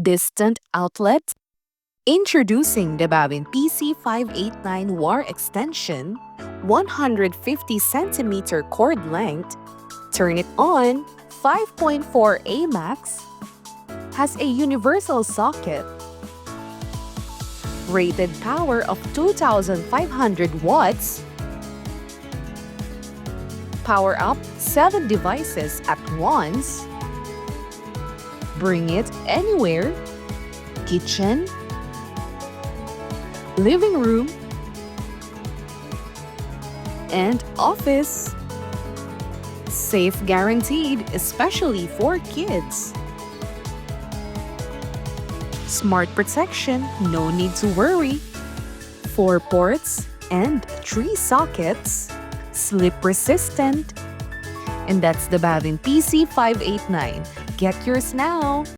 Distant outlet. Introducing the BAVIN PC589 wire extension, 150cm cord length, turn it on, 5.4 max, has a universal socket, rated power of 2,500 watts, power up 7 devices at once, bring it anywhere, kitchen, living room, and office. Safe guaranteed, especially for kids. Smart protection, no need to worry. 4 ports and 3 sockets. Slip resistant. And that's the BAVIN PC589. Get yours now!